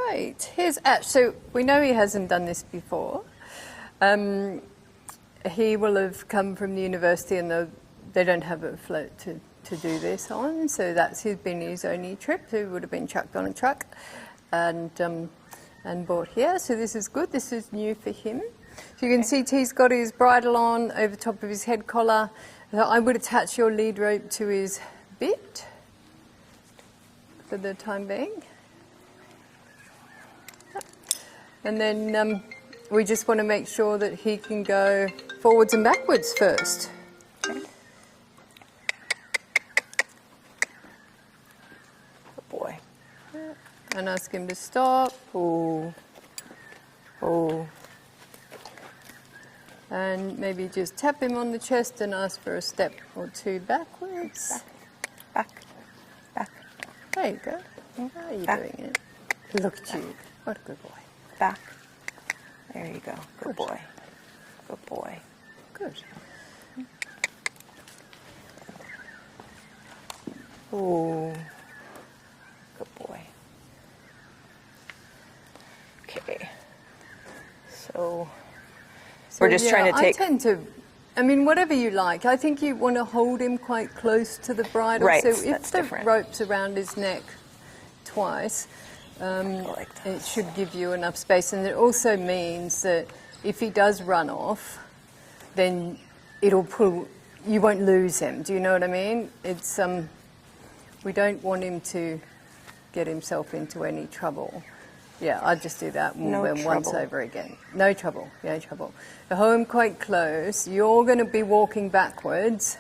Great. Here's Ash. So we know he hasn't done this before. He will have come from the university and they don't have a float to do this on. So that's been his only trip. So he would have been chucked on a truck and brought here. So this is good. This is new for him. So you can see T's got his bridle on over top of his head collar. So I would attach your lead rope to his bit for the time being. And then we just want to make sure that he can go forwards and backwards first. Okay. Good boy. And ask him to stop. Ooh. Ooh. And maybe just tap him on the chest and ask for a step or two backwards. Back. Back. There you go. How are you Back. doing it? Look at you. What a good boy. Back. There you go. Good boy. Good boy. Good. Ooh. Good boy. Okay. So we're just trying to take... I mean, whatever you like. I think you want to hold him quite close to the bridle. Right, so if that's the different. rope's around his neck twice, it should give you enough space. And it also means that if he does run off, then it'll pull, you won't lose him. Do you know what I mean? It's, we don't want him to get himself into any trouble. Yeah, I'd just do that once over again. No trouble, no trouble. Hold him quite close. You're going to be walking backwards.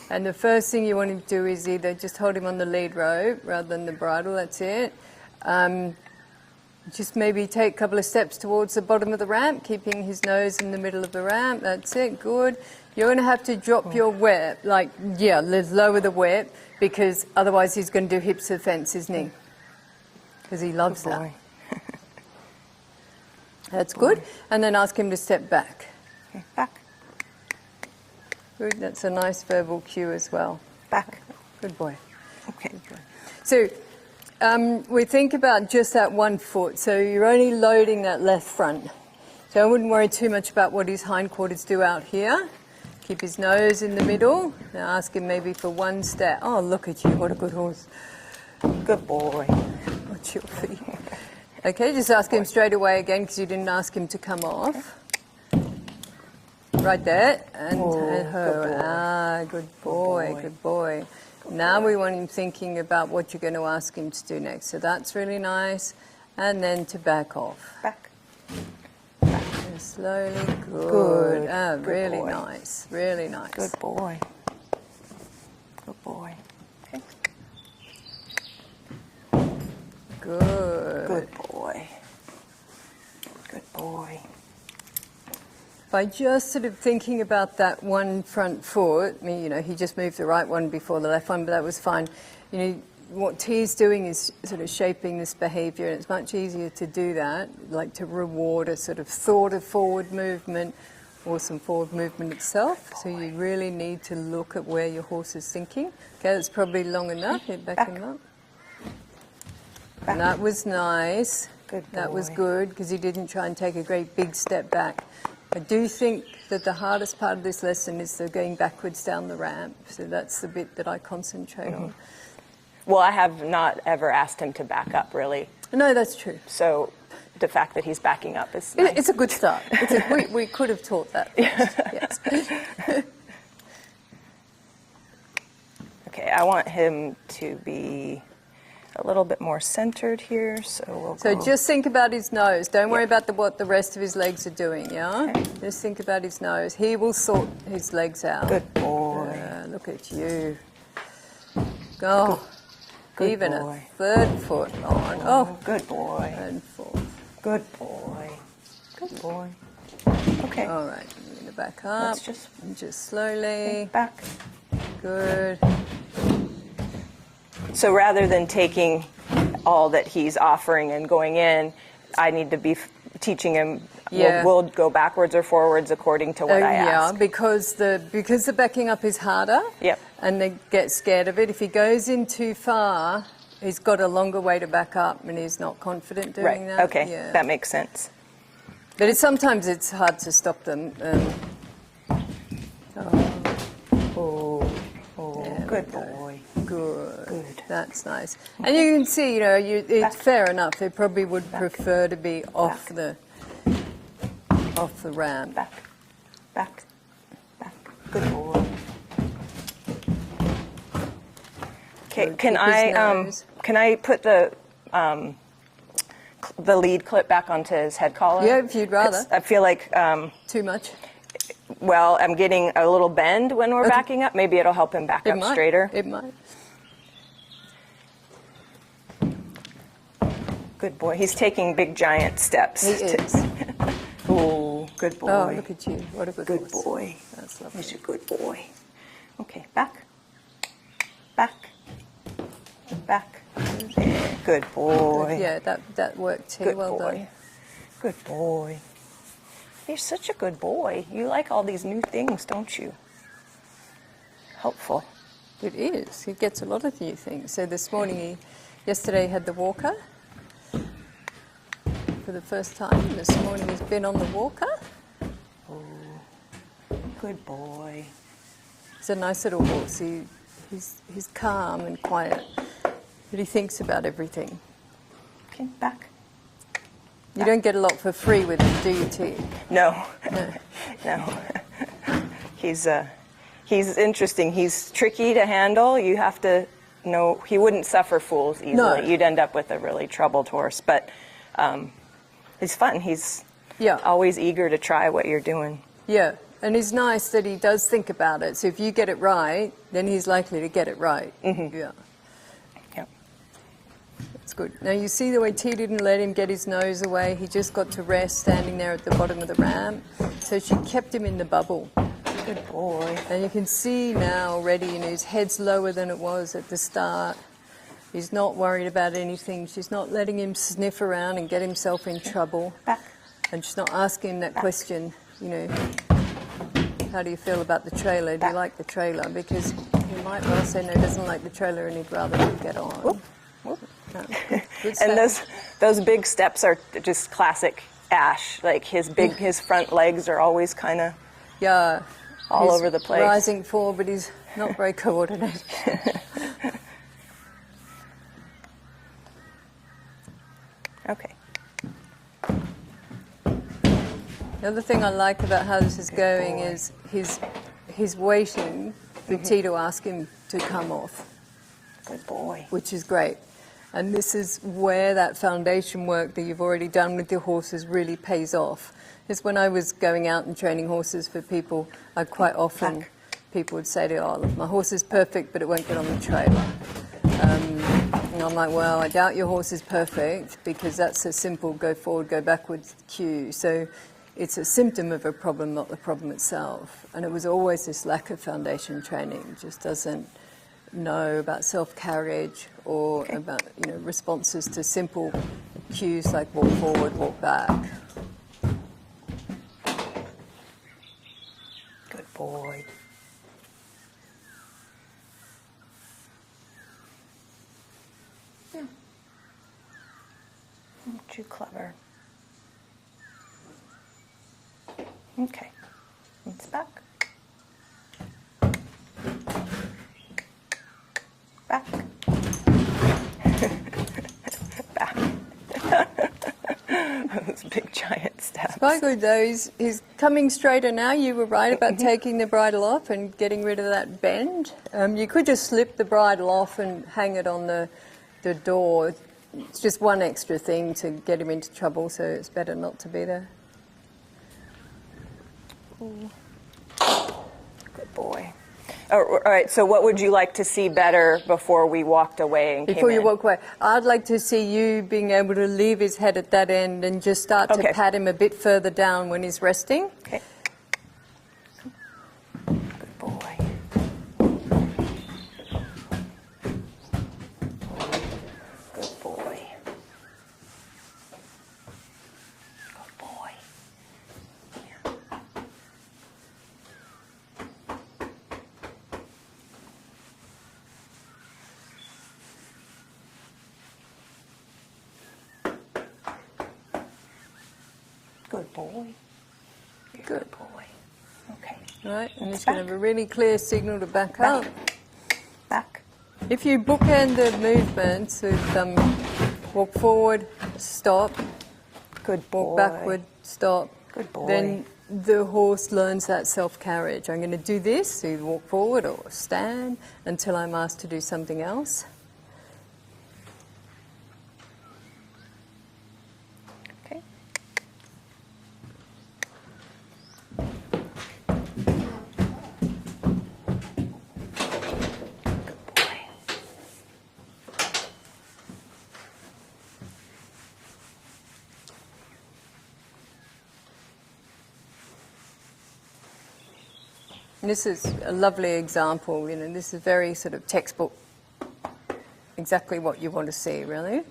And the first thing you want him to do is either just hold him on the lead rope rather than the bridle, that's it. Just maybe take a couple of steps towards the bottom of the ramp, keeping his nose in the middle of the ramp, that's it, good. You're going to have to drop your whip, lower the whip, because otherwise he's going to do hips to the fence, isn't he? Because he loves that. That's good. And then ask him to step back. Okay, back. Good, that's a nice verbal cue as well. Back. Good boy. Okay. Good boy. So we think about just that 1 foot. So you're only loading that left front. So I wouldn't worry too much about what his hindquarters do out here. Keep his nose in the middle. Now ask him maybe for one step. Oh, look at you, what a good horse. Good boy. Watch your feet. Okay, just ask him straight away again because you didn't ask him to come off. Right there. And good boy, good boy. Now we want him thinking about what you're going to ask him to do next. So that's really nice. And then to back off. Back. And slowly, good. Ah, really nice, really nice. Good boy. Good boy. Okay. Good. Good boy. Good boy. By just sort of thinking about that one front foot, I mean, he just moved the right one before the left one, but that was fine. What T's doing is sort of shaping this behavior, and it's much easier to do that, like to reward a sort of thought of forward movement or some forward movement itself. So you really need to look at where your horse is thinking. Okay, that's probably long enough. Back him up. Back. And that was nice. Good boy. That was good because he didn't try and take a great big step back. I do think that the hardest part of this lesson is the going backwards down the ramp. So that's the bit that I concentrate on. Well, I have not ever asked him to back up, really. No, that's true. So the fact that he's backing up is nice. It's a good start. We could have taught that first. Yes. Okay, I want him to be a little bit more centered here, so we'll go. Just think about his nose. Don't worry about what the rest of his legs are doing, yeah? Okay. Just think about his nose. He will sort his legs out. Good boy. Look at you. Go. Good Even boy. A third foot on. Oh, good boy. And fourth. Good boy. Good boy. Okay. All right, I'm going to back up. Let's just slowly. Back. Good. So rather than taking all that he's offering and going in, I need to be teaching him. Yeah. We'll go backwards or forwards according to what I ask. Yeah, because the backing up is harder. Yep. And they get scared of it. If he goes in too far, he's got a longer way to back up and he's not confident doing Right. that. Okay. Yeah. That makes sense. But sometimes it's hard to stop them. Oh, There good we go. boy. Good. Good. That's nice. And you can see, it's fair enough. They probably would prefer to be off the ramp. Back, back, back. Good boy. Okay, So can keep his I nose. can I put the lead clip back onto his head collar? Yeah, if you'd rather. I feel like Too much? well, I'm getting a little bend when we're Okay. backing up. Maybe it'll help him back It up might. straighter. It might. Good boy. He's taking big giant steps. He is. Oh, good boy. Oh, look at you. What a good Good horse. boy. That's lovely. He's a good boy. Okay, back, back, back. There. Good boy. Yeah, that worked too. Good Well boy. done. Good boy. You're such a good boy. You like all these new things, don't you? Helpful. It is. He gets a lot of new things. So yesterday he had the walker for the first time. This morning he's been on the walker. Oh, good boy. He's a nice little horse. He's calm and quiet, but he thinks about everything. Okay, back. You don't get a lot for free with him, do you, T? No, No. no. He's interesting. He's tricky to handle. You have to know he wouldn't suffer fools easily. No. You'd end up with a really troubled horse. But he's fun. He's Yeah. always eager to try what you're doing. Yeah, and it's nice that he does think about it. So if you get it right, then he's likely to get it right. Mm-hmm. Yeah. Yep. That's good. Now you see the way T didn't let him get his nose away. He just got to rest standing there at the bottom of the ramp. So she kept him in the bubble. Good boy. And you can see now already, his head's lower than it was at the start. He's not worried about anything. She's not letting him sniff around and get himself in trouble. Back. And she's not asking him that question, how do you feel about the trailer? Do you like the trailer? Because he might well say no, he doesn't like the trailer and he'd rather you get on. Whoop, whoop. No, good And stuff. those big steps are just classic Ash. Like his front legs are always kind of Yeah. all He's over the place. rising forward, but he's not very coordinated. okay. The other thing I like about how this is going is he's waiting for T to ask him to come off, Good boy. which is great. And this is where that foundation work that you've already done with your horses really pays off. Is when I was going out and training horses for people, I quite often, people would say to me, oh, look, my horse is perfect, but it won't get on the trailer. And I'm like, well, I doubt your horse is perfect because that's a simple go forward, go backwards cue. So it's a symptom of a problem, not the problem itself. And it was always this lack of foundation training, just doesn't know about self-carriage or about responses to simple cues like walk forward, walk back. Good boy. Yeah. Aren't you clever? Okay. It's back. Back. Back. Those big giant steps. Quite good though. He's coming straighter now. You were right about taking the bridle off and getting rid of that bend. You could just slip the bridle off and hang it on the door. It's just one extra thing to get him into trouble, so it's better not to be there. Good boy. All right, so what would you like to see better before we walked away and Before came you in? walk away, I'd like to see you being able to leave his head at that end and just start Okay. to pat him a bit further down when he's resting. Okay. Good boy. Good boy. Good boy. Yeah. Good boy. Good. Boy. Okay. Right, and It's it's going to back. have a really clear signal to back up. Back. If you bookend the movements with walk forward, stop, Good walk boy. backward, stop, Good boy. then the horse learns that self-carriage. I'm going to do this, so you walk forward or stand until I'm asked to do something else. Okay. Good boy. And this is a lovely example, you know, this is very sort of textbook, exactly what you want to see, really.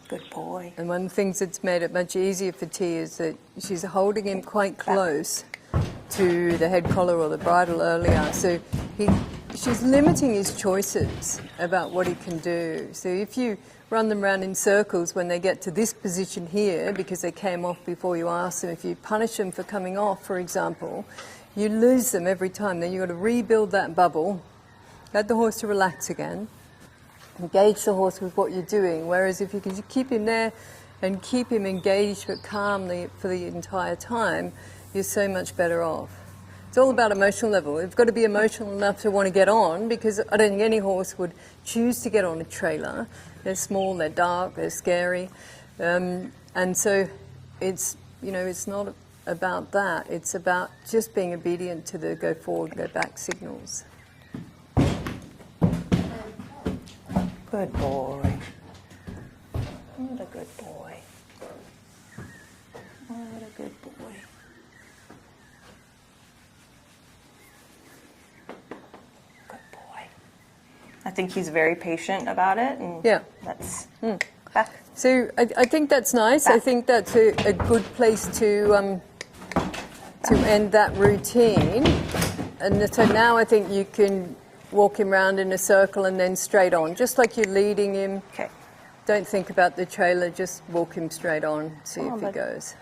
Good boy. And one of the things that's made it much easier for T is that she's holding him quite close to the head collar or the bridle earlier. So she's limiting his choices about what he can do. So if you run them around in circles when they get to this position here because they came off before you asked them, if you punish them for coming off, for example, you lose them every time. Then you've got to rebuild that bubble, get the horse to relax again, engage the horse with what you're doing. Whereas if you can just keep him there and keep him engaged but calmly for the entire time, you're so much better off. It's all about emotional level. You've got to be emotional enough to want to get on, because I don't think any horse would choose to get on a trailer. They're small, they're dark, they're scary. And so it's, you know, it's not about that. It's about just being obedient to the go forward, go back signals. Good boy. What a good boy. What a good boy. Good boy. I think he's very patient about it. And Yeah. That's back. So I think that's nice. I think that's a good place to end that routine. And so now I think you can walk him around in a circle and then straight on, just like you're leading him. Okay. Don't think about the trailer, just walk him straight on, see if he bud. goes.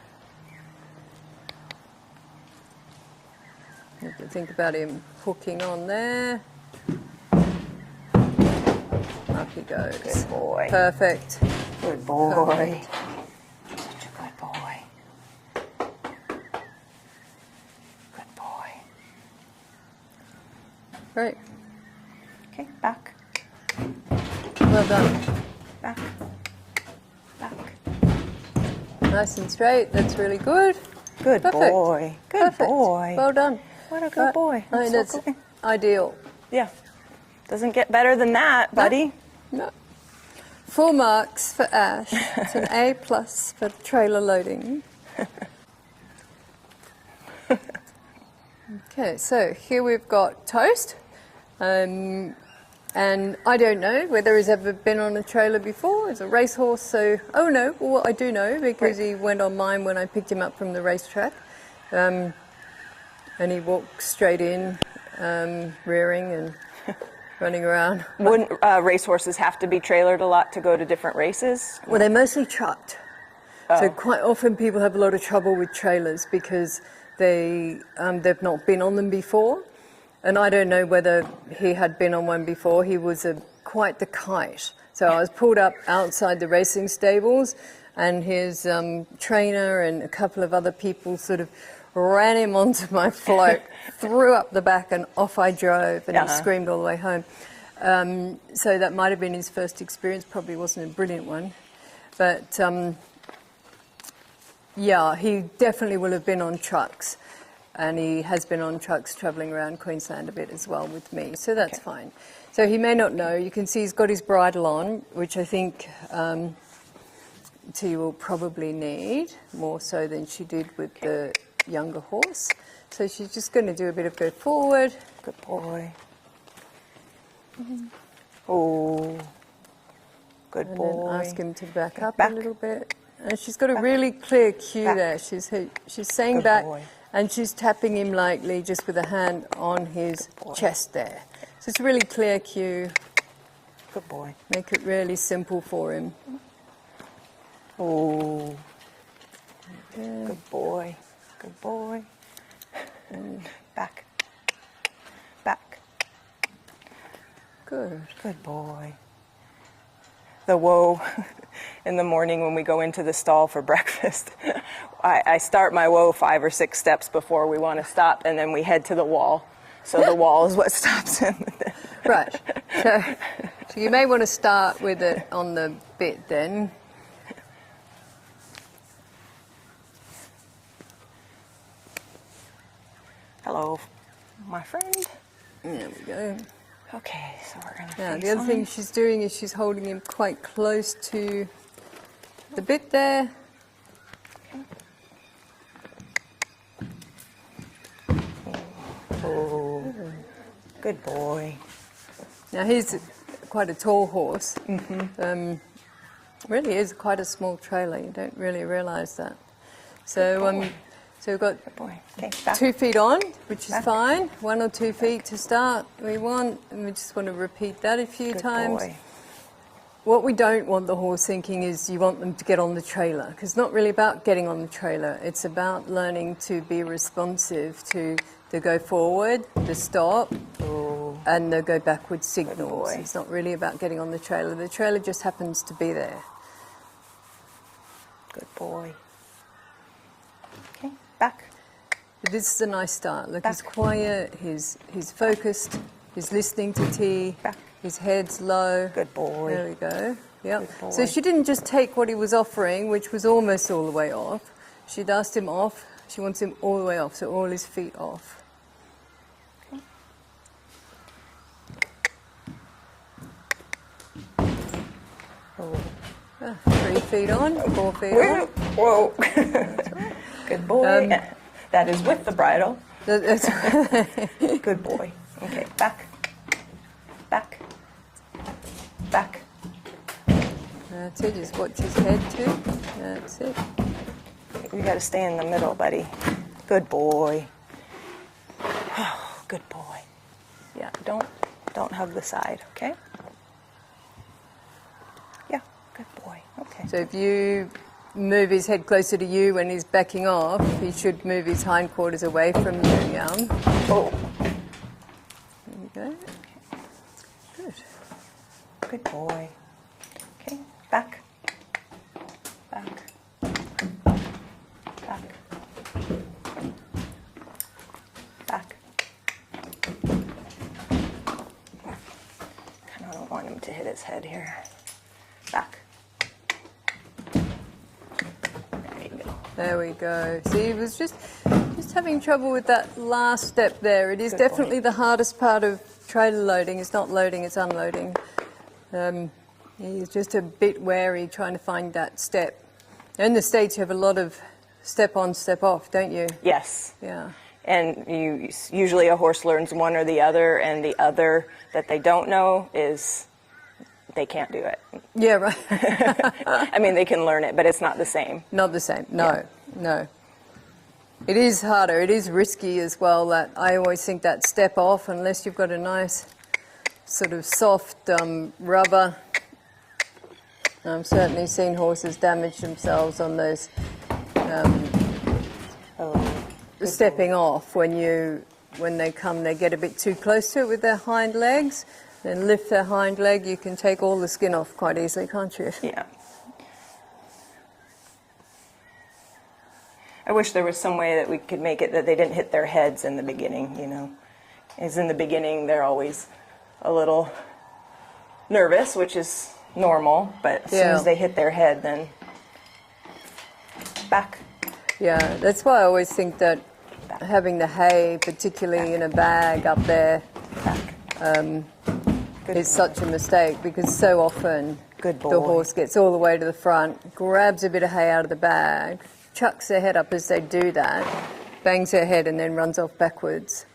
You can think about him hooking on there. Up he goes. Good boy. Perfect. Good boy. Perfect. Such a good boy. Good boy. Great. Okay, back. Well done. Back. Back. Nice and straight. That's really good. Good Perfect. boy. Good Perfect. boy. Well done. What a good boy. I mean, So that's good. ideal. Yeah. Doesn't get better than that, buddy. No. 4 marks for Ash. It's an A+ for trailer loading. Okay, so here we've got Toast. And I don't know whether he's ever been on a trailer before. He's a racehorse, so... Oh, no, well, I do know, because he went on mine when I picked him up from the racetrack. And he walked straight in, rearing and running around. Wouldn't racehorses have to be trailered a lot to go to different races? Well, they're mostly trucked. So quite often people have a lot of trouble with trailers because they've not been on them before. And I don't know whether he had been on one before. He was quite the kite. So I was pulled up outside the racing stables, and his trainer and a couple of other people sort of ran him onto my float, threw up the back, and off I drove, and he screamed all the way home. So that might have been his first experience, probably wasn't a brilliant one. But yeah, he definitely will have been on trucks, and he has been on trucks travelling around Queensland a bit as well with me, so that's fine. So he may not know. You can see he's got his bridle on, which I think T will probably need, more so than she did with the younger horse. So she's just going to do a bit of go forward. Good boy. Oh, good And boy. then ask him to back up Back. a little bit. And she's got a really clear cue Back. there. She's saying Good back, boy. and she's tapping him lightly just with a hand on his chest there. So it's a really clear cue. Good boy. Make it really simple for him. Oh, Good boy. Good boy. Back. Back. Good. Good boy. The whoa in the morning when we go into the stall for breakfast, I start my whoa 5 or 6 steps before we want to stop, and then we head to the wall. So the wall is what stops him. Right. So you may want to start with it on the bit then. Hello, my friend. There we go. Okay, so we're going to Now, the other thing she's doing is she's holding him quite close to the bit there. Oh, good boy. Now, he's quite a tall horse. Really is quite a small trailer. You don't really realise that. So, so we've got Good boy. Okay, back. 2 feet on, which is Back. fine. 1 or 2 feet to start. We want, and we just want to repeat that a few Good times. boy. What we don't want the horse thinking is you want them to get on the trailer, because it's not really about getting on the trailer. It's about learning to be responsive to the go forward, the stop, and the go backward signals. boy. It's not really about getting on the trailer. The trailer just happens to be there. Good boy. Okay, back. This is a nice start. Look, he's Back. quiet, he's focused, he's listening to T, Back. his head's low. Good boy. There we go. Yep. Good boy. So she didn't just take what he was offering, which was almost all the way off. She'd asked him off. She wants him all the way off, so all his feet off. Oh. 3 feet on, 4 feet on. Whoa. Good boy. That is with the bridle. That's Good boy. Okay, back. Back. Back. That's it. Just watch his head too. That's it. You got to stay in the middle, buddy. Good boy. Oh, good boy. Yeah, don't hug the side, okay? Yeah, good boy. Okay. So if you move his head closer to you when he's backing off, he should move his hindquarters away from you, Yum. Oh, There you go. Good. good boy. Okay, back. Back. Back. Back. Kind of don't want him to hit his head here. Back. There you go. There we go. See, he was just having trouble with that last step there. It is Good boy. definitely the hardest part of trailer loading. It's not loading, it's unloading. He's just a bit wary trying to find that step. In the States, you have a lot of step on, step off, don't you? Yes. Yeah. And usually a horse learns one or the other, and the other that they don't know is they can't do it. Yeah, right. I mean, they can learn it, but it's not the same. Not the same. No, no. It is harder. It is risky as well. That I always think that step off, unless you've got a nice sort of soft rubber. I've certainly seen horses damage themselves on those stepping off when they come. They get a bit too close to it with their hind legs. Then lift their hind leg. You can take all the skin off quite easily, can't you? Yeah. I wish there was some way that we could make it that they didn't hit their heads in the beginning, you know. As in the beginning, they're always a little nervous, which is normal, but as soon as they hit their head, then back. Yeah, that's why I always think that having the hay, particularly in a bag up there, is such a mistake, because so often Good boy. the horse gets all the way to the front, grabs a bit of hay out of the bag, chucks their head up as they do that, bangs their head, and then runs off backwards.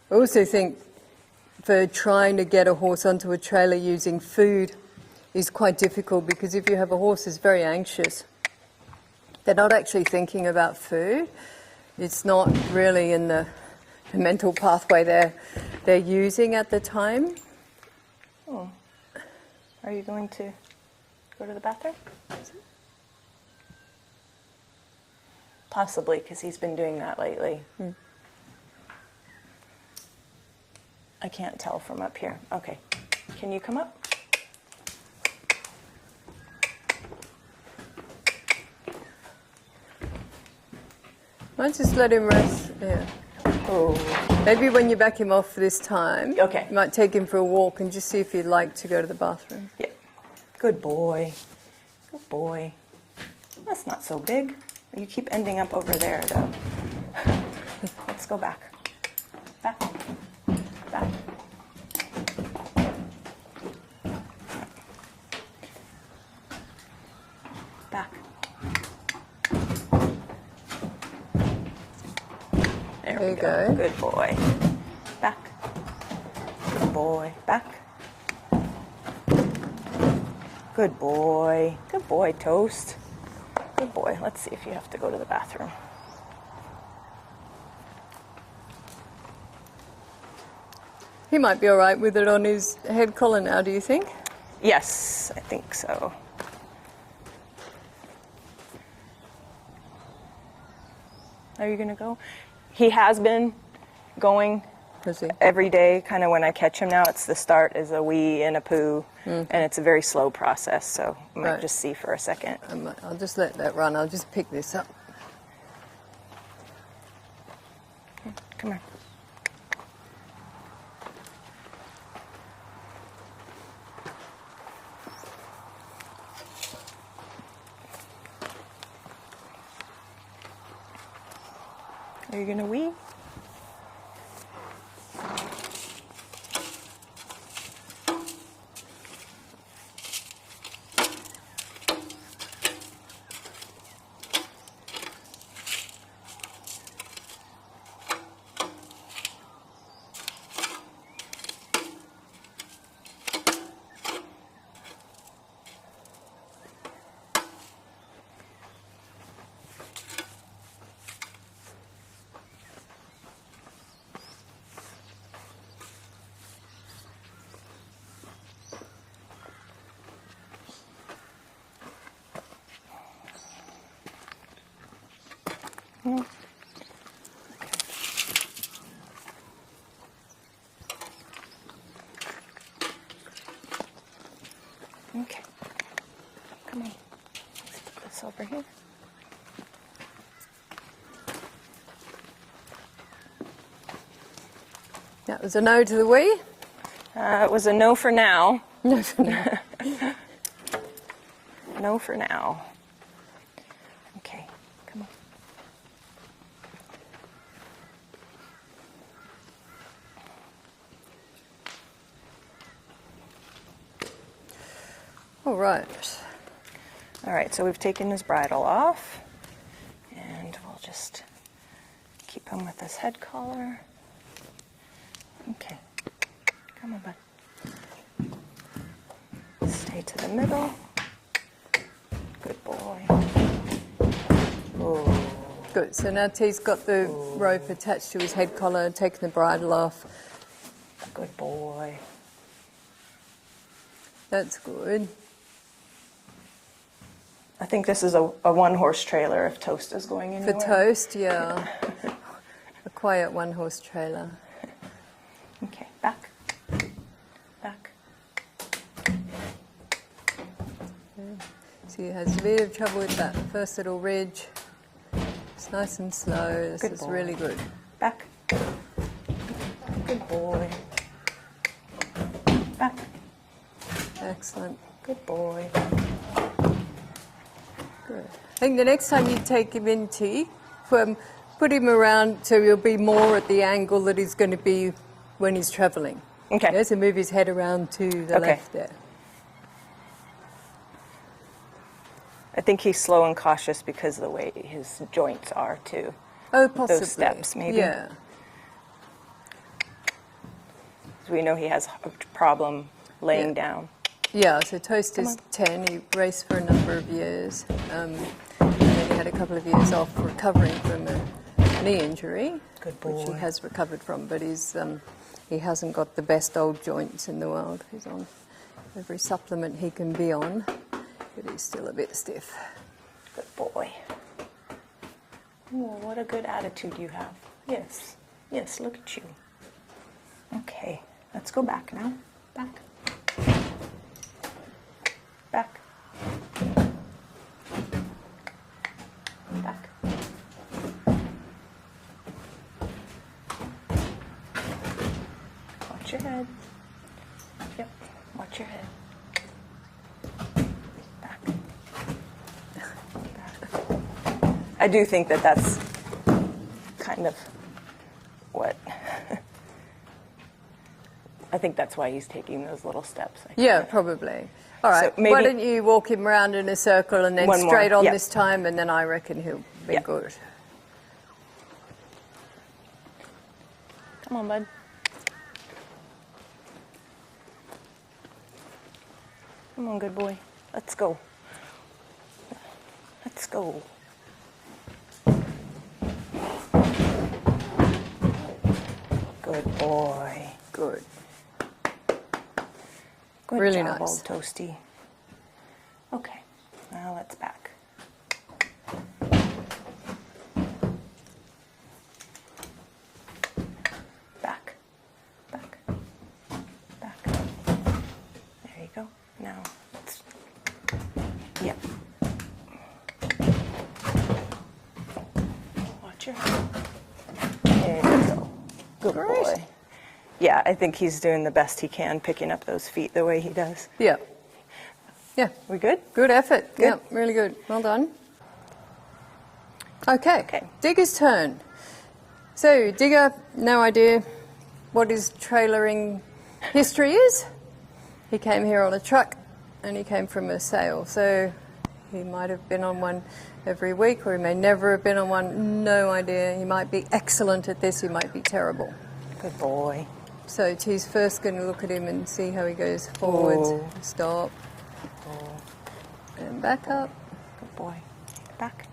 I also think for trying to get a horse onto a trailer using food is quite difficult, because if you have a horse that's very anxious, they're not actually thinking about food. It's not really in the mental pathway they're using at the time. Oh. Are you going to go to the bathroom? Possibly, because he's been doing that lately. I can't tell from up here. Okay, can you come up? Might just let him rest. Yeah. Oh, Maybe when you back him off this time, Okay. you might take him for a walk and just see if he'd like to go to the bathroom. yeah. Good boy. Good boy. That's not so big. You keep ending up over there, though. Let's go back. Back. Back. Back. There you go. Good boy. Back. Good boy. Back. Good boy. Good boy, Toast. Good boy. Let's see if you have to go to the bathroom. He might be all right with it on his head collar now, do you think? Yes, I think so. Are you going to go? He has been going Has he? every day, kind of when I catch him now. It's the start is a wee and a poo, and it's a very slow process, so I might Right. just see for a second. I'll just let that run. I'll just pick this up. Come here. Are you going to wee? No. Okay. Come on. Let's put this over here. That was a no to the wee. It was a no for now. No for now. No for now. Okay, come on. All right. All right, so we've taken his bridle off, and we'll just keep him with his head collar. Okay, come on, bud. Stay to the middle. Good boy. Oh, Good. So now T's got the rope attached to his head collar, taken the bridle off. good boy. That's good. I think this is a one-horse trailer if Toast is going For anywhere. Toast, yeah. A quiet one-horse trailer. Okay, back. Back. So he has a bit of trouble with that first little ridge. It's nice and slow. This Good is boy. really good. Back. Good boy. Back. Excellent. Good boy. Good. I think the next time you take him in, T, put him around so he'll be more at the angle that he's going to be when he's travelling. Okay. Yeah, so move his head around to the Okay. left there. I think he's slow and cautious because of the way his joints are too. Oh, possibly. Those steps, maybe. Yeah. So we know he has a problem laying Yeah. down. Yeah, so Toast Come is on. 10. He raced for a number of years. And then he had a couple of years off recovering from a knee injury, Good which he boy. has recovered from, but he hasn't got the best old joints in the world. He's on every supplement he can be on, but he's still a bit stiff. Good boy. Oh, what a good attitude you have. Yes. Yes, look at you. Okay, let's go back now. Back. Back. Back. Watch your head. Yep, watch your head. Back. Back. I do think that that's kind of what... I think that's why he's taking those little steps. Yeah, probably. All right, So maybe why don't you walk him around in a circle and then one more, straight on yeah. this time, and then I reckon he'll be Yeah. good. Come on, bud. Come on, good boy. Let's go. Let's go. Good boy. Good. Good Really job, nice. old Toasty. Okay, now let's back. Back. Back. Back. There you go. Now let's... Yep. Watch your head. There you go. Good Great. boy. Yeah, I think he's doing the best he can picking up those feet the way he does. Yeah. Yeah. We good? Good effort. Good. Yeah, really good. Well done. Okay. Okay. Digger's turn. So, Digger, no idea what his trailering history is. He came here on a truck and he came from a sale. So, he might have been on one every week, or he may never have been on one. No idea. He might be excellent at this, he might be terrible. Good boy. So T's first going to look at him and see how he goes forwards. Oh. Stop. Oh, And back up. good boy. Back.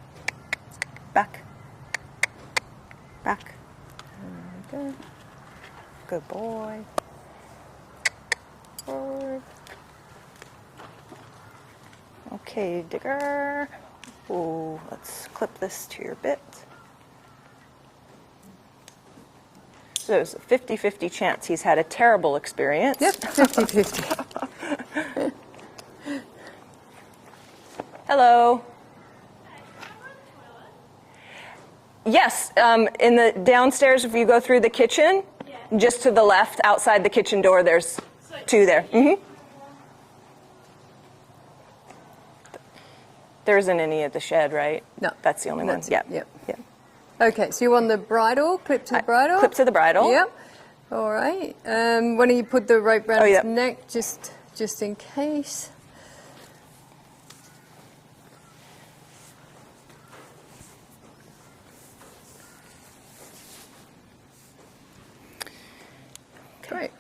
Back. Back. Okay. Good boy. Forward. Okay, Digger. Oh, let's clip this to your bit. So there's a 50-50 chance he's had a terrible experience. Yep, 50-50. Hello. Yes, in the downstairs, if you go through the kitchen, just to the left, outside the kitchen door, there's two there. There isn't any at the shed, right? No. That's the only That's one. it, Yep. yep. Okay, so you want the bridle, clip to the bridle? Clip to the bridle. Yep. All right. Why don't you put the rope around Oh, his yep. neck, just in case. Great.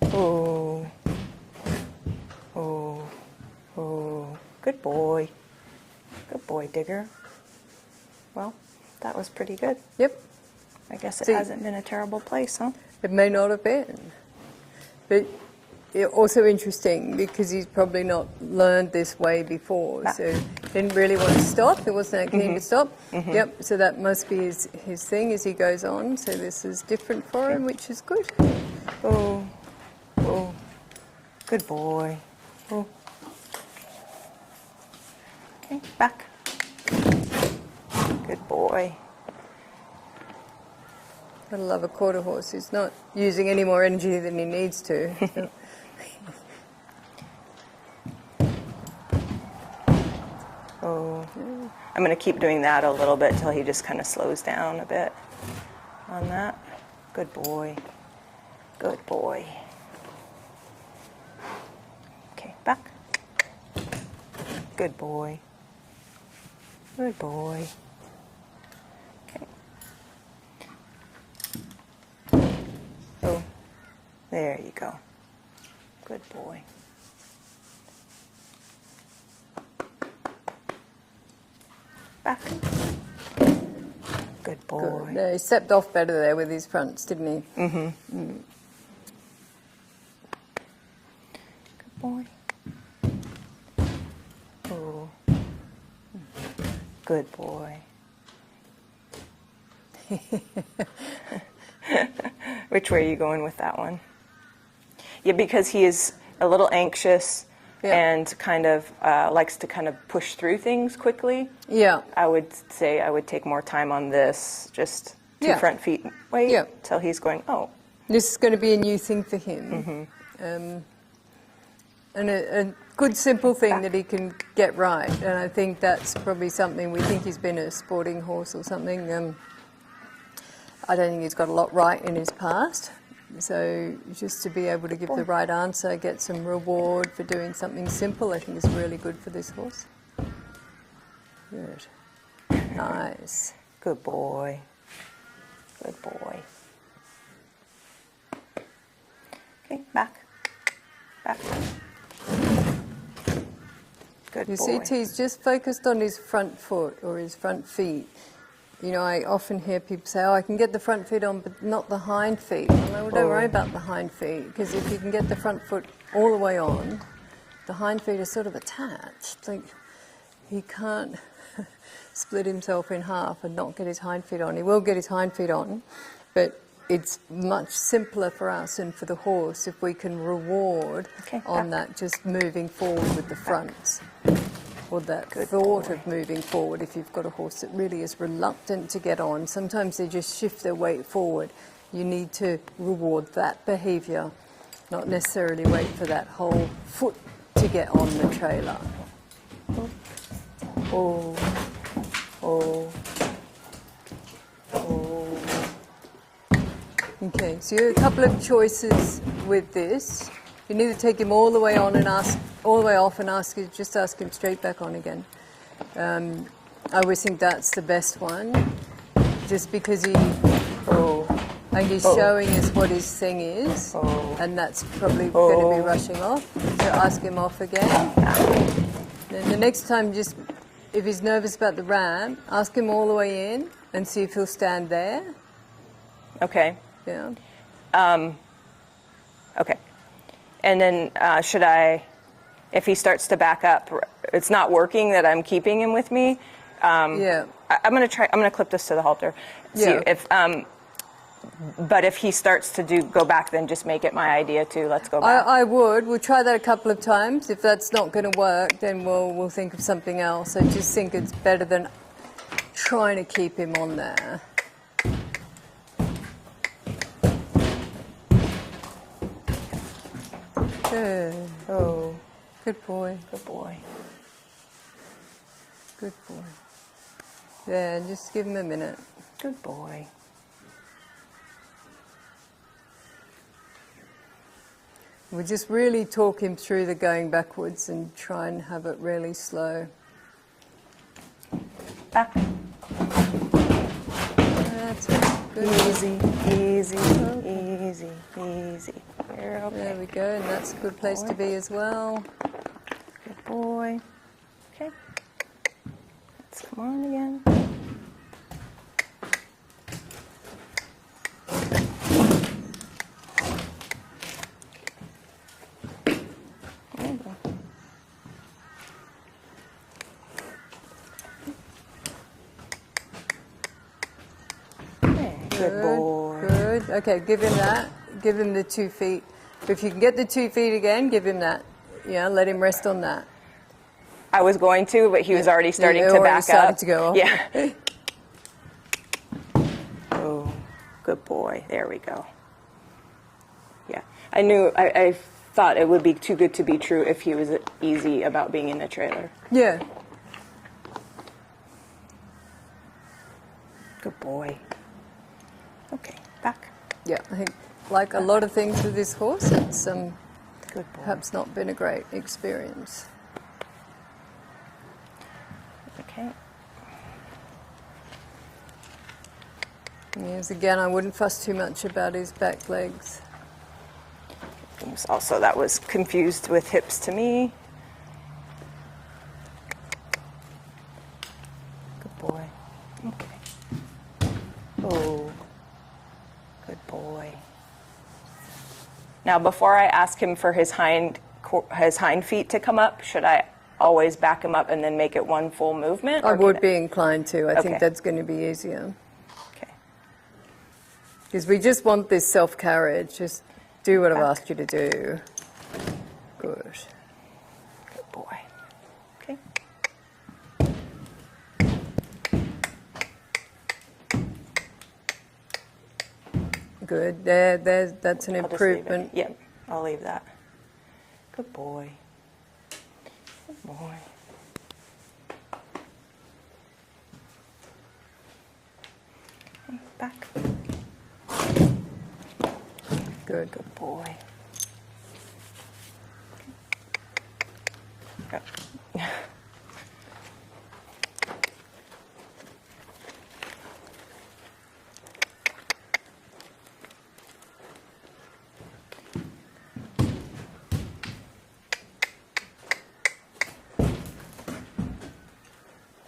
Oh. Oh. Oh. Good boy. Good boy, Digger. Well, that was pretty good. Yep. I guess it See- hasn't been a terrible place, huh? It may not have been. But also interesting because he's probably not learned this way before. Ah. So didn't really want to stop. He wasn't that keen to stop. Yep. So that must be his thing as he goes on. So this is different for him, which is good. Oh. Oh. Good boy. Oh. Okay, back. Good boy. I love a quarter horse who's not using any more energy than he needs to. So. Oh. I'm going to keep doing that a little bit till he just kind of slows down a bit on that. Good boy. Good boy. Okay, back. Good boy. Good boy. Okay. Oh, there you go. Good boy. Back. Good boy. Good. No, he stepped off better there with his fronts, didn't he? Good boy. Good boy. Which way are you going with that one? Yeah, because he is a little anxious and kind of likes to kind of push through things quickly. Yeah. I would say I would take more time on this, just two front feet wait till he's going, oh. This is going to be a new thing for him. And a good simple thing that he can get right. And I think that's probably something, we think he's been a sporting horse or something. I don't think he's got a lot right in his past. So just to be able to give the right answer, get some reward for doing something simple, I think is really good for this horse. Good. Nice. Good boy. Good boy. Okay, back. Back. Good boy. You see, he's just focused on his front foot or his front feet. You know, I often hear people say, oh, I can get the front feet on, but not the hind feet. Well, don't worry about the hind feet, because if you can get the front foot all the way on, the hind feet are sort of attached. Like, he can't split himself in half and not get his hind feet on. He will get his hind feet on, but it's much simpler for us and for the horse if we can reward on that just moving forward with the fronts. Or that thought of moving forward. If you've got a horse that really is reluctant to get on, sometimes they just shift their weight forward. You need to reward that behaviour, not necessarily wait for that whole foot to get on the trailer. Oh, oh, oh. Okay, so you have a couple of choices with this. You need to take him all the way on and all the way off and just ask him straight back on again. I always think that's the best one, just because he's showing us what his thing is, and that's probably going to be rushing off. So ask him off again. Then the next time, just if he's nervous about the ramp, ask him all the way in and see if he'll stand there. Okay. Yeah. Okay. And then should I, if he starts to back up, it's not working that I'm keeping him with me. I'm going to clip this to the halter. See if, but if he starts to go back, then just make it my idea too. Let's go back. I would. We'll try that a couple of times. If that's not going to work, then we'll think of something else. I just think it's better than trying to keep him on there. Good. Oh, good boy. Good boy. Good boy. Yeah, just give him a minute. Good boy. We'll just really talk him through the going backwards and try and have it really slow. Back. That's good. Easy, easy, easy, easy. You're okay. There we go, and that's a good place to be as well. Good boy. Okay. Let's come on again. Good boy. Good. Okay, give him that. Give him the 2 feet. If you can get the 2 feet again, give him that. Yeah, let him rest on that. I was going to, but he was already starting to back up. To go off. Yeah. Oh, good boy. There we go. Yeah. I thought it would be too good to be true if he was easy about being in the trailer. Yeah. Good boy. Okay, back. Yeah, I think like a lot of things with this horse, it's Good boy. perhaps not been a great experience. Okay. Yes, again, I wouldn't fuss too much about his back legs. Also, that was confused with hips to me. Good boy. Okay. Oh, good boy. Now, before I ask him for his hind feet to come up, should I always back him up and then make it one full movement? I or would can be inclined to. I think Okay. that's going to be easier. Okay. Because we just want this self-carriage. Just do what I've Back. asked you to do. Good. Good boy. Okay. Good. That's an I'll just leave it. improvement. Yep, I'll leave that. Good boy. Good boy. Okay, back. Good. Good boy. Yep.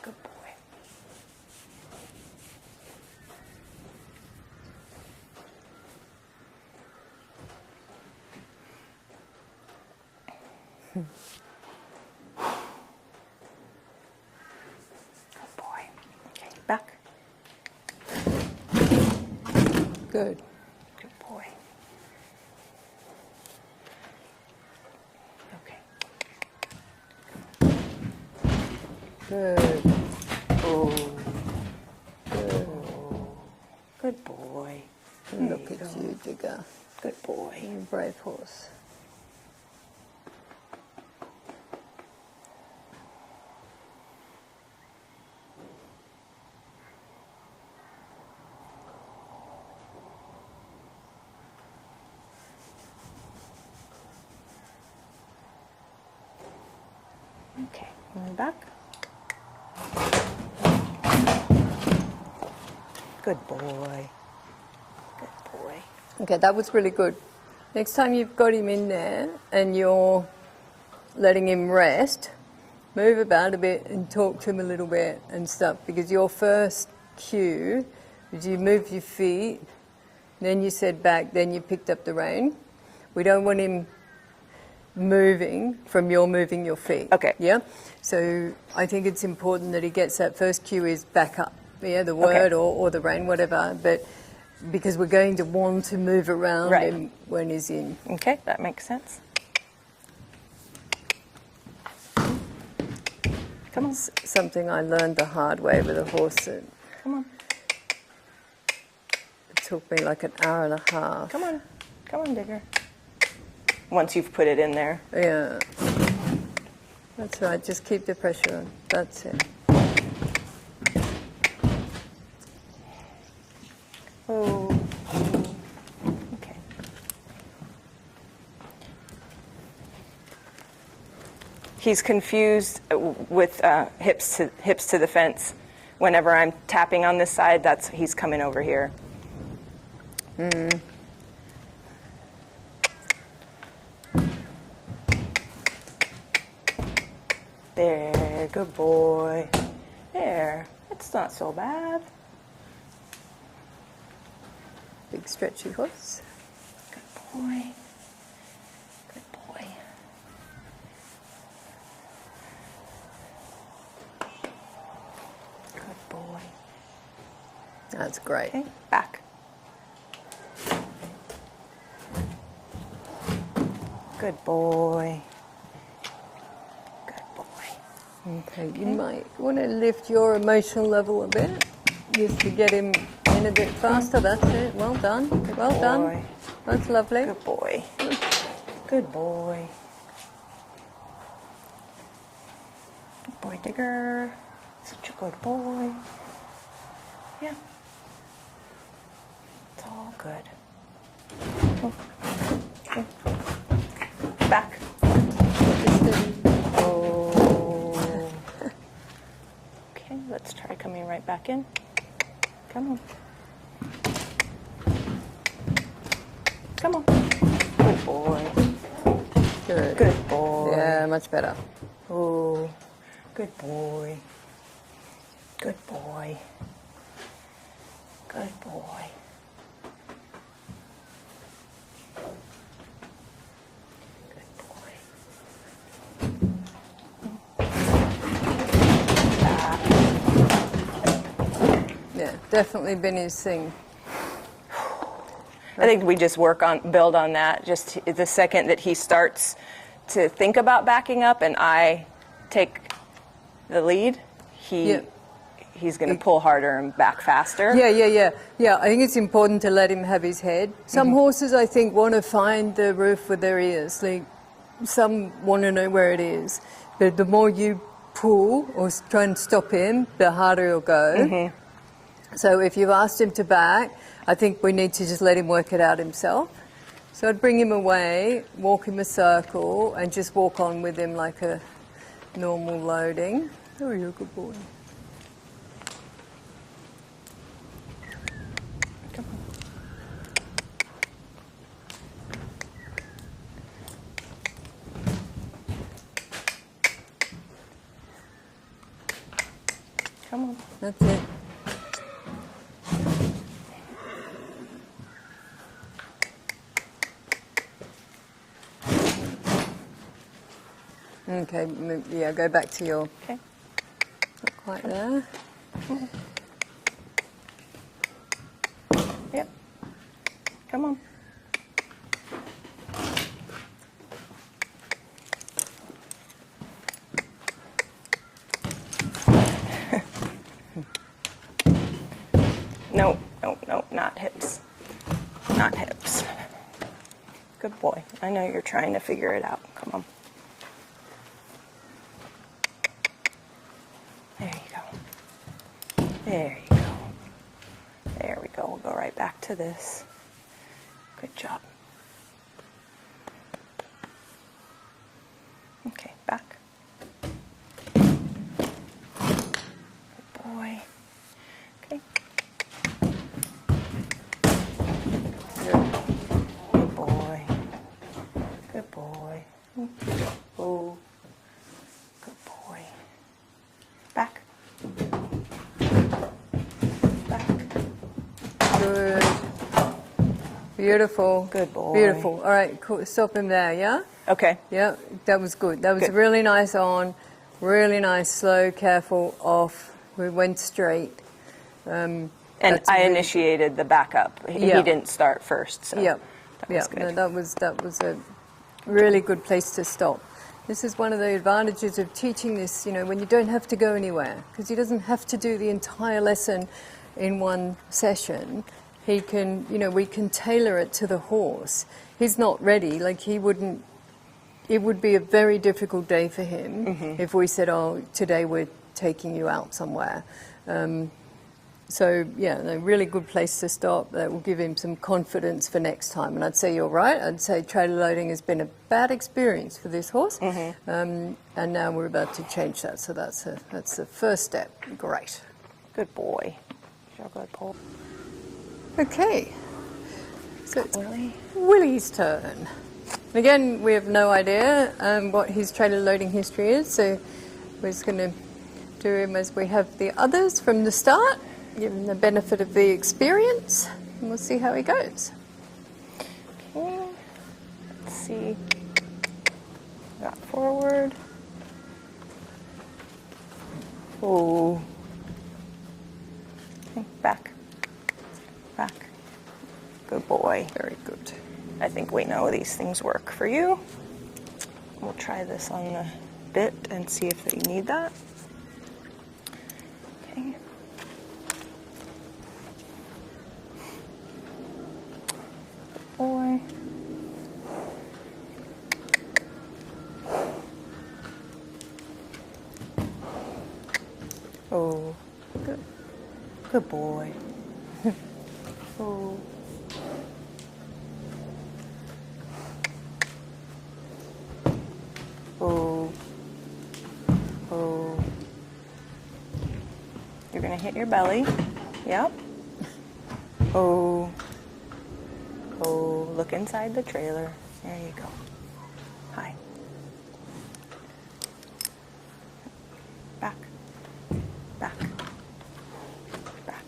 Good boy. Good boy. Okay, back. Good. Good boy. Okay. Good. Oh, Good. good boy. And There look you at go. you, Digger. Good boy. You're a brave horse. Okay, and back. Good boy. Good boy. Okay, that was really good. Next time you've got him in there and you're letting him rest, move about a bit and talk to him a little bit and stuff, because your first cue is you move your feet, then you said back, then you picked up the rein. We don't want him moving from your moving your feet. Okay. Yeah? So I think it's important that he gets that first cue is back up. Yeah, the word or the rein, whatever. But because we're going to want to move around Right. him when he's in. Okay, that makes sense. Come on. Something I learned the hard way with a horse that Come on. it took me like an hour and a half. Come on. Come on, Digger. Once you've put it in there. Yeah. That's right, just keep the pressure on. That's it. Oh. Okay. He's confused with hips to the fence. Whenever I'm tapping on this side, he's coming over here. There, good boy. There, it's not so bad. Big stretchy horse. Good boy. Good boy. Good boy. That's great. Okay, back. Good boy. Good boy. Okay, you might want to lift your emotional level a bit, just to get him in a bit faster. That's it. Well done. Well boy. done. That's lovely. Good boy. Good boy. Good boy, Digger. Such a good boy. Yeah. It's all good. Oh. Okay. Back. Oh. Okay, let's try coming right back in. Come on. Come on. Good boy. Good. Good boy. Yeah, much better. Oh, good boy. Good boy. Good boy. Good boy. definitely been his thing. I think we just build on that. Just the second that he starts to think about backing up and I take the lead, he's going to pull harder and back faster. Yeah, I think it's important to let him have his head. Some horses, I think, want to find the roof with their ears. Like, some want to know where it is. But the more you pull or try and stop him, the harder he'll go. So if you've asked him to back, I think we need to just let him work it out himself. So I'd bring him away, walk him a circle, and just walk on with him like a normal loading. Oh, you're a good boy. Come on. That's it. Okay, yeah, go back to your... Okay. Not quite there. Yep. Come on. No, not hips. Not hips. Good boy. I know you're trying to figure it out. Come on. There you go. There you go. There we go. We'll go right back to this. Good job. Okay, back. Good boy. Okay. Good boy. Good boy. Oh. Good boy. Back. Back. Good. Beautiful. Good boy. Beautiful. All right, cool. Stop him there, yeah? Okay. Yeah, that was good. That was Good. really nice on, really nice, slow, careful, off. We went straight. And That's I really- initiated the backup. He Yeah. didn't start first, so Yeah, that was good. No, that was a really good place to stop. This is one of the advantages of teaching this, when you don't have to go anywhere, because he doesn't have to do the entire lesson in one session. He can, we can tailor it to the horse. He's not ready, it would be a very difficult day for him if we said, oh, today we're taking you out somewhere. So, yeah, a really good place to stop. That will give him some confidence for next time. And I'd say you're right. I'd say trailer loading has been a bad experience for this horse. And now we're about to change that. So that's the first step. Great. Good boy. You're a good boy. Okay. So it's Willie's turn. Again, we have no idea what his trailer loading history is. So we're just going to do him as we have the others from the start. Give him the benefit of the experience, and we'll see how he goes. Okay, let's see. Got forward. Oh. Okay, back. Back. Good boy. Very good. I think we know these things work for you. We'll try this on the bit and see if you need that. Okay. Boy. Oh, good. Good boy. Oh. Oh. Oh. You're gonna hit your belly. Yep. Oh. Oh, look inside the trailer. There you go. Hi. Back. Back. Back.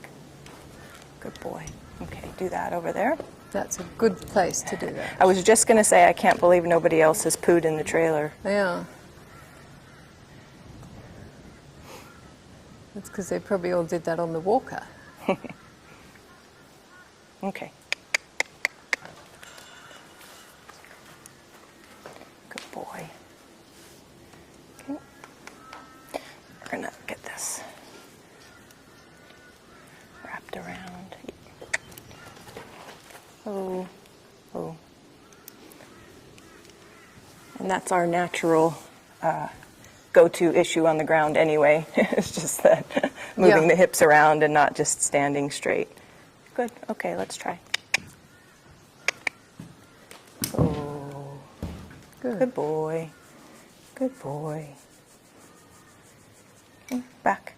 Good boy. Okay, do that over there. That's a good place to do that. I was just going to say, I can't believe nobody else has pooed in the trailer. Yeah. That's because they probably all did that on the walker. Okay. Good boy. Okay. We're gonna get this wrapped around. Oh, oh. And that's our natural go-to issue on the ground anyway. It's just that moving Yeah. the hips around and not just standing straight. Good. Okay, let's try. Oh, good boy. Good boy. Okay, back.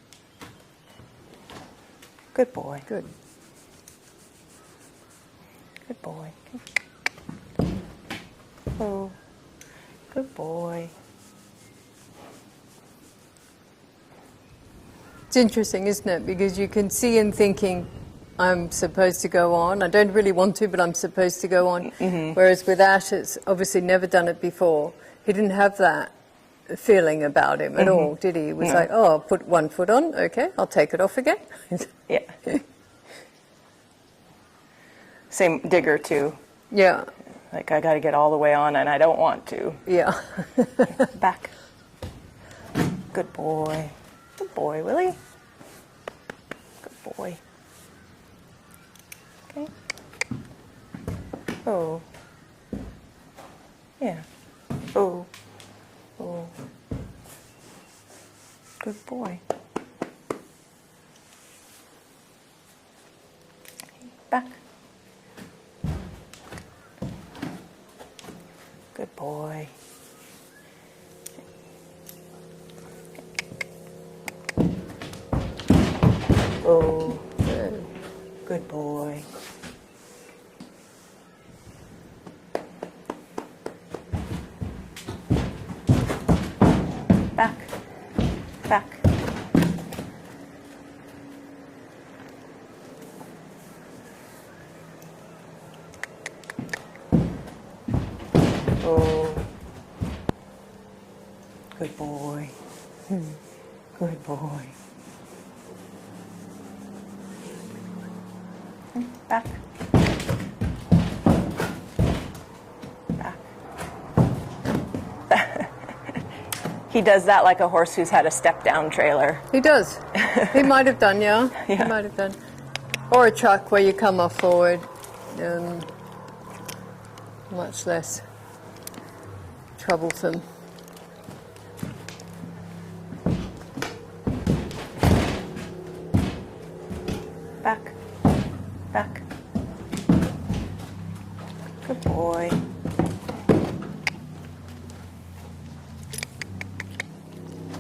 Good boy. Good. Good boy. Okay. Oh, good boy. It's interesting, isn't it? Because you can see him thinking, I'm supposed to go on. I don't really want to, but I'm supposed to go on. Whereas with Ash, it's obviously never done it before. He didn't have that feeling about him at all, did he? He was like, oh, I'll put one foot on. Okay, I'll take it off again. Yeah. Same digger too. Yeah, Like I got to get all the way on and I don't want to. yeah. Back. Good boy. Good boy, Willie. Good boy. Okay. Oh. Yeah. Oh. Oh. Good boy. Back. Good boy. Oh, good boy. Back, back. Oh, good boy. Good boy. Back. Back. He does that like a horse who's had a step-down trailer. He does. He might have done, yeah. Yeah. He might have done. Or a truck where you come off forward. Much less troublesome. Back. Back. Good boy.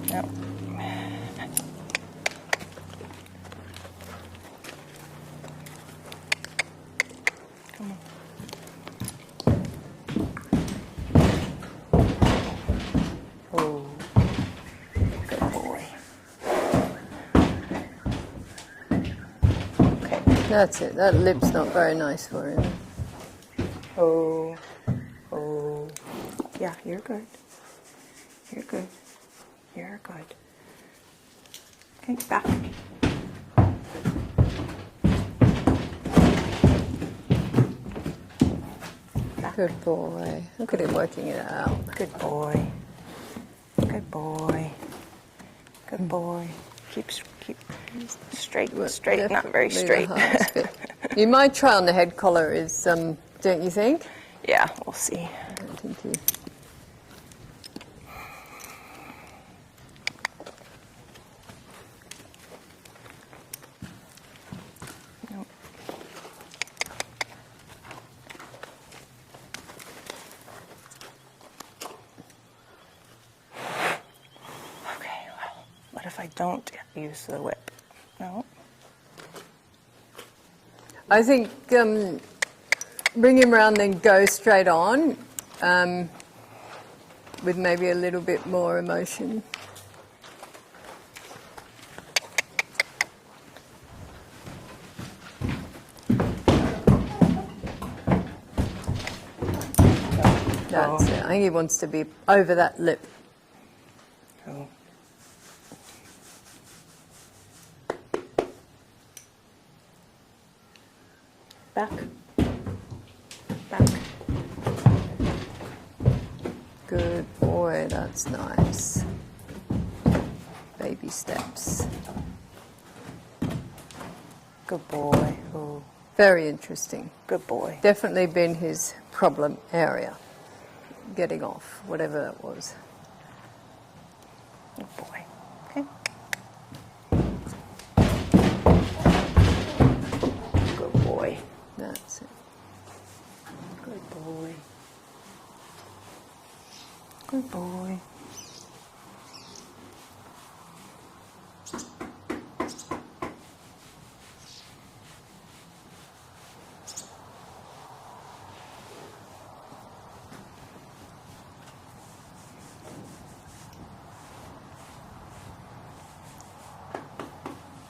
Yep. Come on. Oh, good boy. Okay. That's it. That lip's not very nice for him. Oh, oh. Yeah, you're good. You're good. You're good. Okay, back. Back. Good boy. Look at him working it out. Good boy. Good boy. Good boy. Keep straight, straight, not very Definitely the straight. hardest bit. You might try on the head collar, is don't you think? Yeah, we'll see. I don't think you. Nope. Okay, well, what if I don't use the whip? No. I think bring him round, then go straight on with maybe a little bit more emotion. That's it. I think he wants to be over that lip. Oh. back, back. Good boy, that's nice. Baby steps. Good boy. Oh, Very interesting. good boy. Definitely been his problem area. Getting off, whatever that was. Good boy. Okay. Good boy. That's it. Good boy. Good boy.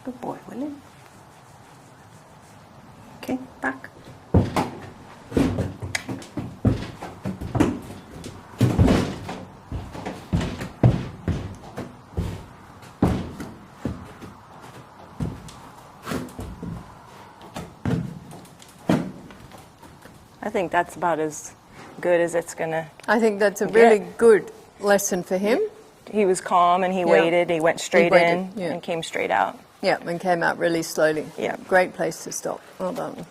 Good boy, William. Okay, back. I think that's about as good as it's gonna. I think that's a really good lesson for him. He was calm and he waited. He went straight waited, in and came straight out. Yeah, and came out really slowly. Yeah. Great place to stop. Well done.